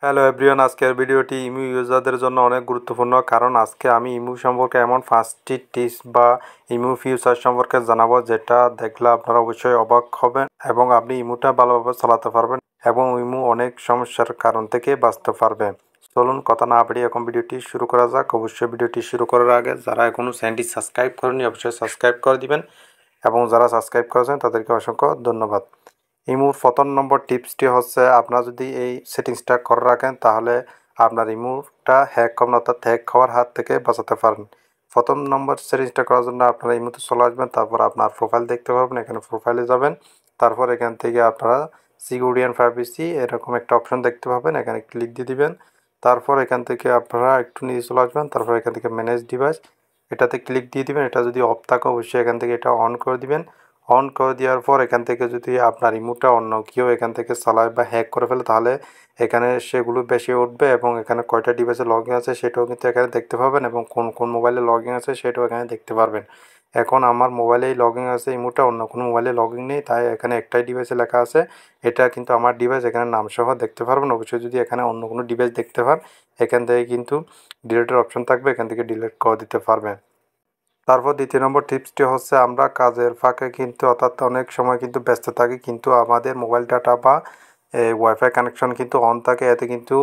Hello everyone, আজকের ভিডিওটি ইমু ইউজারদের জন্য অনেক গুরুত্বপূর্ণ, কারণ আজকে আমি ইমু সম্পর্কে এমন 5টি টিপস বা ইমু ফিউচার সম্পর্কে জানাবো যেটা দেখলে আপনারা অবশ্যই অবাক হবেন এবং আপনি ইমুটা ভালোভাবে চালাতে পারবেন এবং ইমু অনেক সমস্যার কারণ থেকে বাঁচতে পারবেন। চলুন কথা না বাড়িয়ে এখন ভিডিওটি শুরু করা যাক। অবশ্যই ভিডিওটি শুরু করার আগে যারা এখনও চ্যানেলটি সাবস্ক্রাইব করেনি অবশ্যই সাবস্ক্রাইব করে দিবেন এবং যারা সাবস্ক্রাইব করেছেন তাদেরকে অসংখ্য ধন্যবাদ। ইমুর প্রথম নম্বর টিপসটি হচ্ছে, আপনারা যদি এই সেটিংসটা করে রাখেন তাহলে আপনার ইমুটা হ্যাক হবে না, অর্থাৎ হ্যাক হওয়ার হাত থেকে বাঁচাতে পারেন। প্রথম নম্বর সেটিংসটা করার জন্য আপনারা ইমুতে চলে আসবেন, তারপর আপনার প্রোফাইল দেখতে পারবেন, এখানে প্রোফাইলে যাবেন, তারপর এখান থেকে আপনারা সিকিউরিটি অ্যান্ড প্রাইভেসি এরকম একটা অপশন দেখতে পাবেন, এখানে ক্লিক দিয়ে দিবেন। তারপর এখান থেকে আপনারা একটু নিচে চলে আসবেন, তারপর এখান থেকে ম্যানেজ ডিভাইস এটাতে ক্লিক দিয়ে দিবেন। এটা যদি অফ থাকে অবশ্যই এখান থেকে এটা অন করে দিবেন। অন করে দেওয়ার পর এখান থেকে যদি আপনার ইমুটা অন্য কেউ এখান থেকে চালায় বা হ্যাক করে ফেলে তাহলে এখানে সেগুলো বেশি উঠবে এবং এখানে কয়টা ডিভাইসে লগ ইন আছে সেটাও কিন্তু এখানে দেখতে পাবেন এবং কোন কোন মোবাইলে লগ ইন আছে সেটাও এখানে দেখতে পারবেন। এখন আমার মোবাইলেই লগ ইন আছে ইমুটা, অন্য কোনো মোবাইলে লগ ইন নেই, তাই এখানে একটাই ডিভাইসে লেখা আছে এটা কিন্তু আমার ডিভাইস, এখানে নাম সহ দেখতে পারবেন। অবশ্যই যদি এখানে অন্য কোনো ডিভাইস দেখতে পান এখান থেকে কিন্তু ডিলিটের অপশন থাকবে, এখান থেকে ডিলিট করে দিতে পারবেন। তারপর দ্বিতীয় নম্বর টিপসটি হচ্ছে, আমরা কাজের ফাঁকে কিন্তু অর্থাৎ অনেক সময় কিন্তু ব্যস্ত থাকি কিন্তু আমাদের মোবাইল ডাটা বা ওয়াইফাই কানেকশন কিন্তু অন থাকে, এতে কিন্তু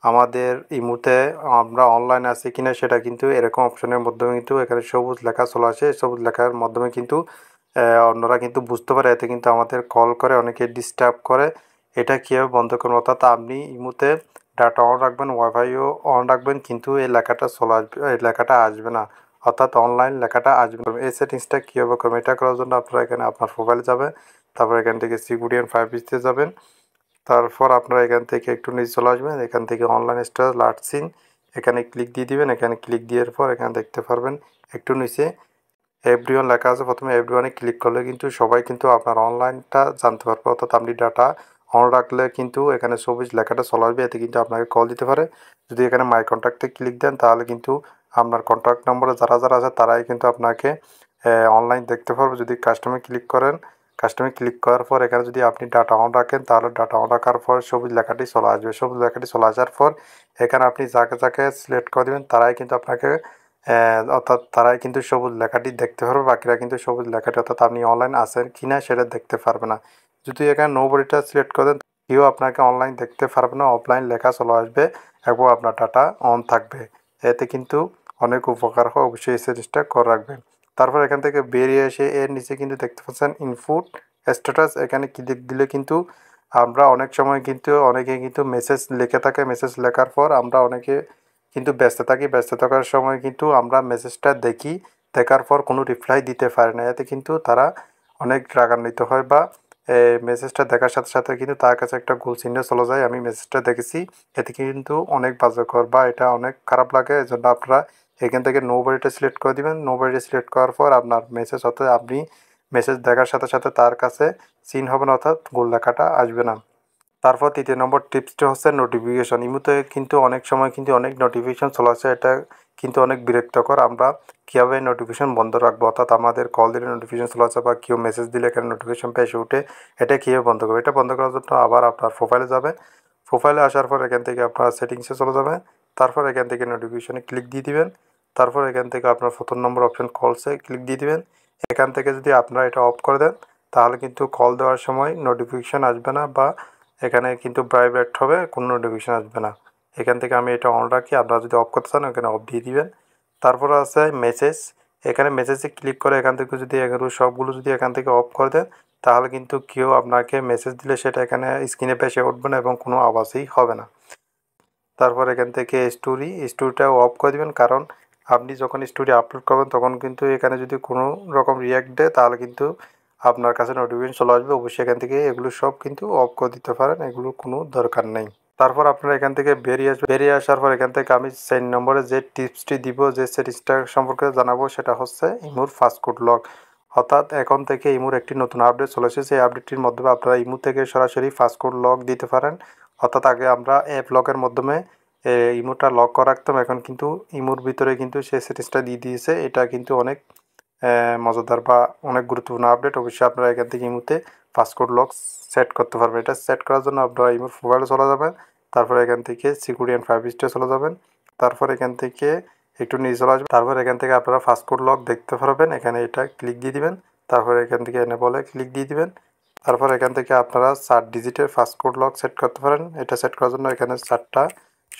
আমাদের ইমুতে আমরা অনলাইন আছি কিনা সেটা কিন্তু এরকম অপশনের মাধ্যমে কিন্তু এখানে সবুজ লেখা চলে আসে, সবুজ লেখার মাধ্যমে কিন্তু অন্যরা কিন্তু বুঝতে পারে, এতে কিন্তু আমাদের কল করে অনেকে ডিস্টার্ব করে। এটা কীভাবে বন্ধ করবেন, অর্থাৎ আপনি ইমুতে ডাটা অন রাখবেন, ওয়াইফাইও অন রাখবেন, কিন্তু এই লেখাটা চলে আসবে, এই লেখাটা আসবে না, অর্থাৎ অনলাইন লেখাটা আসবে না। এই সেটিংসটা কীভাবে করবেন, এটা করার জন্য আপনারা এখানে আপনার প্রোফাইলে যাবেন, তারপর এখান থেকে সিকিউরিটি অ্যান্ড প্রাইভেসিতে যাবেন, তারপর আপনারা এখান থেকে একটু নিচে চলে আসবেন, এখান থেকে অনলাইন স্টার লার্জ সিন এখানে ক্লিক দিয়ে দিবেন। এখানে ক্লিক দেওয়ার পর এখানে দেখতে পারবেন একটু নিচে এভরিওয়ান লেখা আছে, প্রথমে এভরিওয়ানে ক্লিক করলে কিন্তু সবাই কিন্তু আপনার অনলাইনটা জানতে পারবে, অর্থাৎ আপনি ডাটা অন রাখলে কিন্তু এখানে সবুজ লেখাটা চলে আসবে, এতে কিন্তু আপনাকে কল দিতে পারে। যদি এখানে মাই কন্ট্যাক্টে ক্লিক দেন তাহলে কিন্তু আপনার কন্ট্যাক্ট নম্বরে যারা যারা আছে তারাই কিন্তু আপনাকে অনলাইন দেখতে পারবে। যদি কাস্টমে ক্লিক করেন, কাস্টমে ক্লিক করার পর এখানে যদি আপনি ডাটা অন রাখেন তাহলে ডাটা অন রাখার পর সবুজ লেখাটি চলে আসবে। সবুজ লেখাটি চলে আসার পর এখানে আপনি যাকে যাকে সিলেক্ট করে দেবেন তারাই কিন্তু আপনাকে অর্থাৎ তারাই কিন্তু সবুজ লেখাটি দেখতে পারবে, বাকিরা কিন্তু সবুজ লেখাটি অর্থাৎ আপনি অনলাইন আছেন কি না সেটা দেখতে পারবে না। যদি এখানে নো বডিটা সিলেক্ট করেন কেউ আপনাকে অনলাইন দেখতে পারবে না, অফলাইন লেখা চলে আসবে এবং আপনার ডাটা অন থাকবে, এতে কিন্তু অনেক উপকার হয়। অবশ্যই এই সেটিংসটা করে রাখবেন। তারপর এখান থেকে বেরিয়ে এসে এর নিচে কিন্তু দেখতে পাচ্ছেন ইনপুট স্ট্যাটাস, এখানে ক্লিক দিলে কিন্তু আমরা অনেক সময় কিন্তু অনেকে কিন্তু মেসেজ লিখে থাকে, মেসেজ লেখার পর আমরা অনেকে কিন্তু ব্যস্ত থাকি, ব্যস্ত থাকার সময় কিন্তু আমরা মেসেজটা দেখি, দেখার পর কোনো রিপ্লাই দিতে পারে না, এতে কিন্তু তারা অনেক রাগান্বিত হয় বা মেসেজটা দেখার সাথে সাথে কিন্তু তার কাছে একটা গোল চিহ্ন চলে যায়, আমি মেসেজটা দেখেছি, এতে কিন্তু অনেক বাজেকর বা এটা অনেক খারাপ লাগে। এজন্য আপনারা এখান থেকে নো বডিটা সিলেক্ট করে দিবেন। নো বডিটা সিলেক্ট করার পর আপনার মেসেজ, অর্থাৎ আপনি মেসেজ দেখার সাথে সাথে তার কাছে সিন হবে না, অর্থাৎ গোল লেখাটা আসবে না। তারপর তৃতীয় নম্বর টিপসটি হচ্ছে নোটিফিকেশন। ইমুতে কিন্তু অনেক সময় কিন্তু অনেক নোটিফিকেশন চলে আসে, এটা কিন্তু অনেক বিরক্তকর। আমরা কীভাবে নোটিফিকেশন বন্ধ রাখবো, অর্থাৎ আমাদের কল দিলে নোটিফিকেশন চলে আসে বা কেউ মেসেজ দিলে এখানে নোটিফিকেশন পেয়ে উঠে, এটা কীভাবে বন্ধ করবো, এটা বন্ধ করার জন্য আবার আপনার প্রোফাইলে যাবেন, প্রোফাইলে আসার পর এখান থেকে আপনার সেটিংসে চলে যাবেন, তারপর এখান থেকে নোটিফিকেশনে ক্লিক দিয়ে দিবেন, তারপর এখান থেকে আপনার প্রথম নম্বর অপশন কলসে ক্লিক দিয়ে দিবেন। এখান থেকে যদি আপনারা এটা অফ করে দেন তাহলে কিন্তু কল দেওয়ার সময় নোটিফিকেশান আসবে না বা এখানে কিন্তু ভাইব্রেট হবে, কোনো নোটিফিকেশান আসবে না। এখান থেকে আমি এটা অন রাখি, আপনারা যদি অফ করতে চান এখানে অফ দিয়ে দিবেন। তারপর আছে মেসেজ, এখানে মেসেজে ক্লিক করে এখান থেকে যদি এগুলো সবগুলো যদি এখান থেকে অফ করে দেন তাহলে কিন্তু কেউ আপনাকে মেসেজ দিলে সেটা এখানে স্ক্রিনে ভেসে উঠবে না এবং কোনো আওয়াজই হবে না। তারপর এখান থেকে স্টোরিটাও অফ করে দেবেন, কারণ আপনি যখন স্টোরি আপলোড করবেন তখন কিন্তু এখানে যদি কোনো রকম রিয়াক্ট দেয় তাহলে কিন্তু আপনার কাছে নোটিফিকেশন চলে আসবে। অবশ্যই এখান থেকে এগুলো সব কিন্তু অফ করে দিতে পারেন, এগুলো কোনো দরকার নেই। তারপর আপনারা এখান থেকে বেরিয়ে আসবেন, বেরিয়ে আসার পর এখান থেকে আমি 4 নম্বরে যে টিপসটি দিব, যে সেটিংসটা সম্পর্কে জানাবো সেটা হচ্ছে ইমুর ফাস্টকোড লক। অর্থাৎ এখন থেকে ইমুর একটি নতুন আপডেট চলে এসেছে, এই আপডেটটির মাধ্যমে আপনারা ইমু থেকে সরাসরি ফাস্টকোড লক দিতে পারেন। অর্থাৎ আগে আমরা অ্যাপ লকের মাধ্যমে ইমোটা লক করে রাখতাম, এখন কিন্তু ইমোর ভিতরে কিন্তু সেই সেটিংসটা দিয়ে দিয়েছে, এটা কিন্তু অনেক মজাদার বা অনেক গুরুত্বপূর্ণ আপডেট। অবশ্যই আপনারা এখান থেকে ইমোতে পাসকোড লক সেট করতে পারবেন। এটা সেট করার জন্য আপনারা ইমোর প্রোফাইলে চলে যাবেন, তারপর এখান থেকে সিকিউরিটি অ্যান্ড প্রাইভেসিতে চলে যাবেন। তারপর এখান থেকে একটু নিচে চলে আসবেন। তারপর এখান থেকে আপনারা পাসওয়ার্ড লক দেখতে পারবেন, এখানে এটা ক্লিক দিয়ে দিবেন। তারপর এখান থেকে এনেবলে ক্লিক দিয়ে দিবেন। তারপর এখান থেকে আপনারা 4 ডিজিটের পাসওয়ার্ড লক সেট করতে পারেন। এটা সেট করার জন্য এখানে 4টা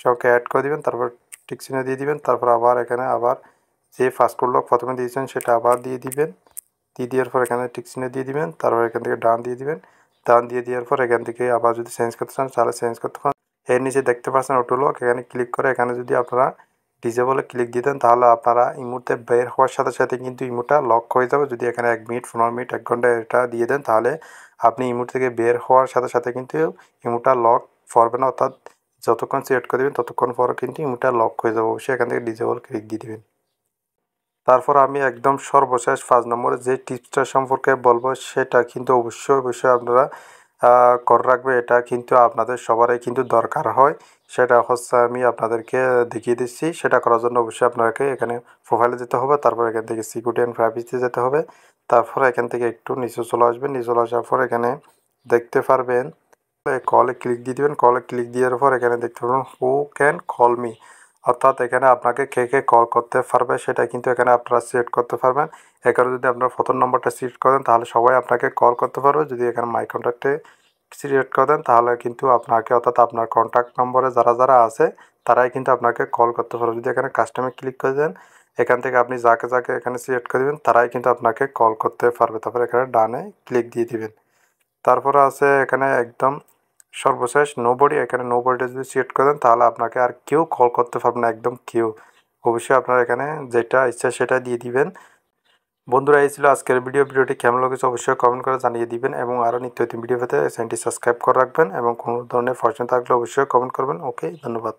সংখ্যা অ্যাড করে দিবেন, তারপর টিক চিহ্ন দিয়ে দিবেন। তারপর আবার এখানে আবার যে পাসওয়ার্ড লক প্রথমে দিয়েছেন সেটা আবার দিয়ে দিবেন। দিয়ে দেওয়ার পর এখানে টিক চিহ্ন দিয়ে দিবেন। তারপর এখান থেকে ডান দিয়ে দিবেন। ডান দিয়ে দেওয়ার পর এখান থেকে আবার যদি চেঞ্জ করতে চান তাহলে চেঞ্জ করতে পারেন। এর নিচে দেখতে পাচ্ছেন অটো লক, এখানে ক্লিক করে এখানে যদি আপনারা ডিজেবলে ক্লিক দিয়ে দেন তাহলে আপনারা ইমোতে বের হওয়ার সাথে সাথে কিন্তু ইমোটা লক হয়ে যাবে। যদি এখানে 1 মিনিট 15 মিনিট 1 ঘন্টা এটা দিয়ে দেন তাহলে আপনি ইমোট থেকে বের হওয়ার সাথে সাথে কিন্তু ইমোটা লক পড়বে না, অর্থাৎ যতক্ষণ সিলেক্ট করে দেবেন ততক্ষণ পর কিন্তু ইমোটা লক হয়ে যাবে। অবশ্যই এখান থেকে ডিজেবল ক্লিক দিয়ে দিবেন। তারপর আমি একদম সর্বশেষ 5 নম্বরে যে টিপসটা সম্পর্কে বলবো সেটা কিন্তু অবশ্যই আপনারা করে রাখবে। এটা কিন্তু আপনাদের সবারই কিন্তু দরকার হয়। সেটা হচ্ছে আমি আপনাদেরকে দেখিয়ে দিচ্ছি। সেটা করার জন্য অবশ্যই আপনাকে এখানে প্রোফাইলে যেতে হবে। তারপর এখান থেকে সিকিউরিটি অ্যান্ড প্রাইভেসিতে যেতে হবে। তারপর এখান থেকে একটু নিচে চলে আসবেন। নিচে চলে আসার পর এখানে দেখতে পারবেন কলে ক্লিক দিয়ে দিবেন। কলে ক্লিক দেওয়ার পর এখানে দেখতে পারবেন হু ক্যান কল মি, অর্থাৎ এখানে আপনাকে কে কল করতে পারবে সেটা কিন্তু এখানে আপনারা সিলেক্ট করতে পারবেন। এখানে যদি আপনার প্রথম নম্বরটা সিলেক্ট করেন তাহলে সবাই আপনাকে কল করতে পারবে। যদি এখানে মাই কন্ট্যাক্টে সিলেক্ট করে দেন তাহলে কিন্তু আপনাকে, অর্থাৎ আপনার কন্ট্যাক্ট নম্বরে যারা আছে তারাই কিন্তু আপনাকে কল করতে পারবে। যদি এখানে কাস্টমে ক্লিক করে দেন এখান থেকে আপনি যাকে এখানে সিলেক্ট করে দেবেন তারাই কিন্তু আপনাকে কল করতে পারবে। তারপর এখানে ডানে ক্লিক দিয়ে দিবেন। তারপরে আছে এখানে একদম সর্বশেষ নোবডি, এখানে নোবডিটা যদি সিলেক্ট করে দেন তাহলে আপনাকে আর কেউ কল করতে পারবে না, একদম কেউ। অবশ্যই আপনারা এখানে যেটা ইচ্ছা সেটা দিয়ে দিবেন। বন্ধুরা এই ছিল আজকের ভিডিওটি কেমন লেগেছে অবশ্যই কমেন্ট করে জানিয়ে দিবেন এবং আরও নিত্য নতুন ভিডিও পেতে চ্যানেলটি সাবস্ক্রাইব করে রাখবেন এবং কোনো ধরনের প্রশ্ন থাকলে অবশ্যই কমেন্ট করবেন। ওকে, ধন্যবাদ।